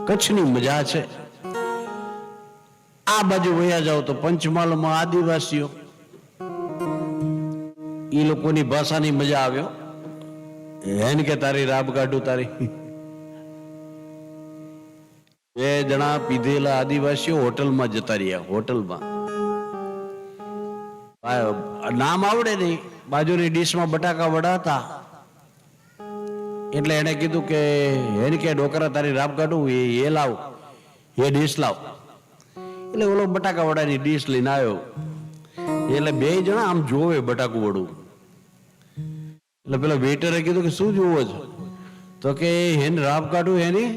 કચ્છની મજા છે. આ બાજુ વયા જાઓ તો પંચમહાલમાં આદિવાસીઓ, એ લોકોની ભાષાની મજા આવ્યો. હેન કે તારી રાબ કાઢું તારી. 2 જણા પીધેલા આદિવાસીઓ હોટલમાં જતા રહ્યા. હોટલમાં નામ આવડે નહીં, બાજુની ડીશમાં બટાકા વડા હતા. એટલે એને કીધું કે એને કે ડોકરા તારી રાબ કાઢું, એ લાવ, એ ડીશ લાવ. એટલે ઓલો બટાકા વડાની ડીશ લઈને આવ્યો. એટલે 2 જણા આમ જોવે બટાકું વડું. એટલે પેલા વેઇટરે કીધું કે શું જોવો છો? તો કે એને રાબ કાઢું, એની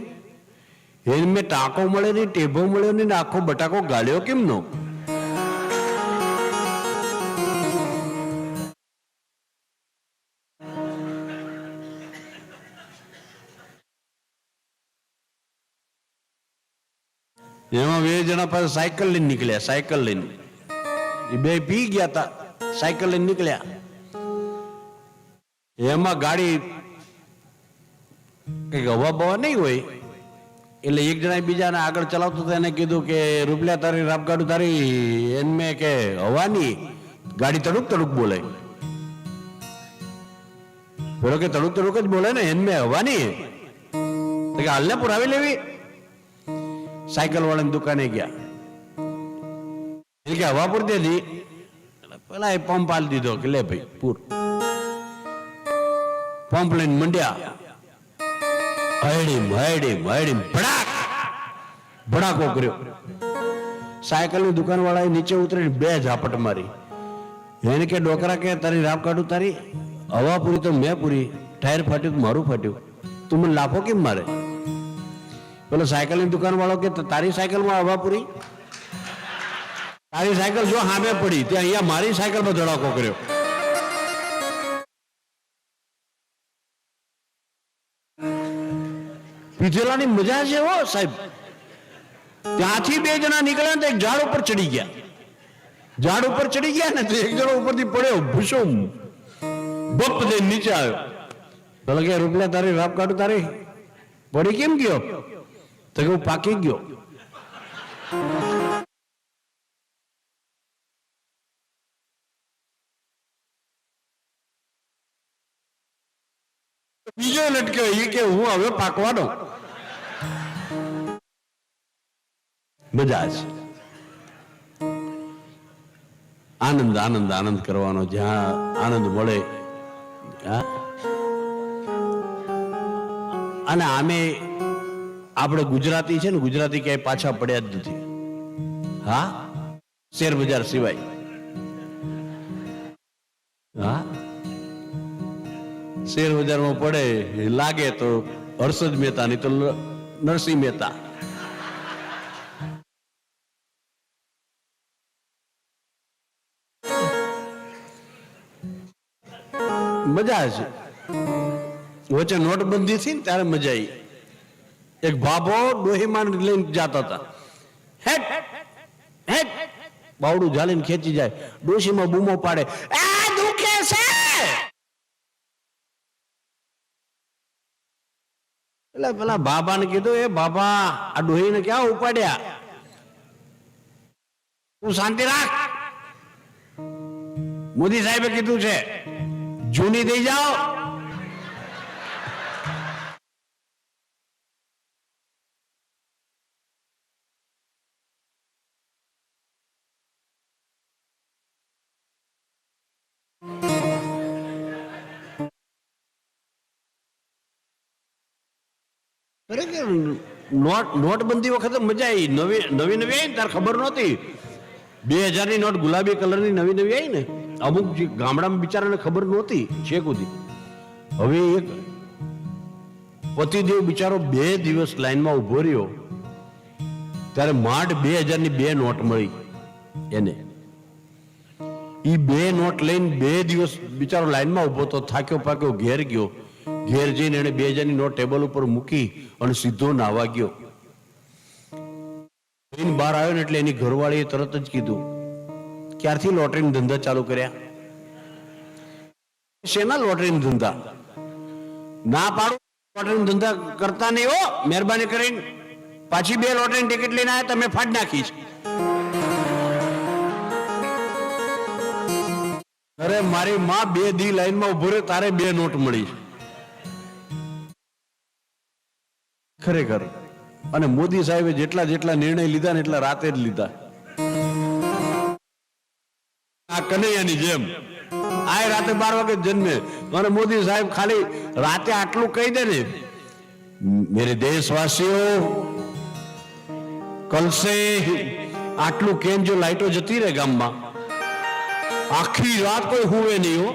મેં ટાંકો મળે નહીં, ટેભો મળ્યો નહીં, આખો બટાકો ગાળ્યો કેમ નો? એમાં 2 જણા પાસે સાયકલ લઈને નીકળ્યા. સાયકલ લઈને એ 2 પી ગયા હતા, સાયકલ લઈને નીકળ્યા. એમાં ગાડી કઈક હવા બવા નહીં હોય એટલે એક જણા બીજાને આગળ ચલાવતો હતો. એને કીધું કે રૂપલ્યા તારી રાબ કાઢું તારી. એને કે હવાની ગાડી તડુક તડુક બોલે. પેલો કે તડુક તડુક જ બોલે ને, એને હવાની તો કે હાલને પુરાવી લેવી. સાયકલ વાળાની દુકાને ગયા. એટલે કે હવા પૂર દેલી. પેલા એ પંપ આલી દીધો કે લે ભાઈ પૂર. પંપ લઈને મંડ્યા. ભડાકો કર્યો. સાયકલની દુકાન વાળાએ નીચે ઉતરીને 2 ઝાપટ મારી. એને કે ડોકરા કે તારી રાબ કાઢું તારી. હવા પૂરી તો મેં પૂરી, ટાયર ફાટ્યું તો મારું ફાટ્યું, તું મને લાફો કેમ મારે? પેલો સાયકલની દુકાન વાળો કે તારી સાયકલમાં હવા પૂરી? તારી સાયકલ જો સામે પડી ત્યાં અહીંયા મારી સાયકલમાં ધડાકો કર્યો. પીધેલાની મજા છે હો સાહેબ. ત્યાંથી 2 જણા નીકળ્યા તો એક ઝાડ ઉપર ચડી ગયા. ઝાડ ઉપર ચડી ગયા ને તો એક જણો ઉપરથી પડ્યો, ભૂસુમ બપ દે નીચે આવ્યો. તો કે રૂપલા તારી રાબ કાઢું તારી. પડી કેમ ગયો? તો કે હું પાકી ગયો. બીજો લટક્યો એ કે હું હવે પાકવાનો. મજા છે. આનંદ આનંદ આનંદ કરવાનો, જ્યાં આનંદ મળે. અને આમે આપણે ગુજરાતી છે ને, ગુજરાતી ક્યાંય પાછા પડ્યા જ નથી. હા, શેર બજાર સિવાય. હા, શેર બજારમાં પડે લાગે તો હર્ષદ મહેતા, નહીં તો નરસિંહ મહેતા. મજા છે. વચ્ચે નોટબંધી થી ને ત્યારે મજા આવી. એક ભાભો ડોહીમાન લઈને જતા હતા. હેટ હેટ બાવડું ઝાલીને ખેંચી જાય. ડોશીમાં બૂમો પાડે, આ દુખે છે. એટલે પેલા બાબાને કીધું, એ બાબા આ ડોહીને ક્યાં ઉપાડ્યા? તું શાંતિ રાખ. મોદી સાહેબે કીધું છે જૂની દઈ જાઓ. નોટબંધી વખતે મજા આવી. નવી આવી ને તાર ખબર નહોતી. 2000 ની નોટ ગુલાબી કલરની નવી આવી ને, અમુક ગામડામાં બિચારાને ખબર નહોતી છે સુધી. હવે એક પતિદેવ બિચારો 2 દિવસ લાઈનમાં ઉભો રહ્યો, ત્યારે માંડ 2000 ની 2 નોટ મળી એને. એ 2 નોટ લઈને 2 દિવસ બિચારો લાઈનમાં ઉભો તો થાક્યો પાક્યો ઘેર ગયો. ઘેર જઈને એને 2000 ની નોટ ટેબલ ઉપર મૂકી અને સીધો નાવા ગયો. બહાર આવ્યો ને એટલે એની ઘરવાળીએ તરત જ કીધું, ક્યારથી લોટરીના ધંધા ચાલુ કર્યા? શેના લોટરીના ધંધા? ના પાડું, લોટરીના ધંધા કરતા નહીં હો, મહેરબાની કરીને. પાછી 2 લોટરીની ટિકિટ લઈને આવ્યા તમે ફાડ નાખી છે. અરે મારી માં 2 દી લાઈનમાં ઉભો રહ્યો તારે 2 નોટ મળી. ખરેખર. અને મોદી સાહેબે જેટલા નિર્ણય લીધા ને એટલા રાતે જ લીધા. આ કનૈયાની જેમ આ રાતે 12 વાગે જન્મે અને મોદી સાહેબ ખાલી રાતે આટલું કહી દે ને, મેરે દેશવાસીઓ કલ સે, આટલું કેમ જો લાઈટો જતી રહે ગામમાં, આખી રાત કોઈ હુવે નહીં હો.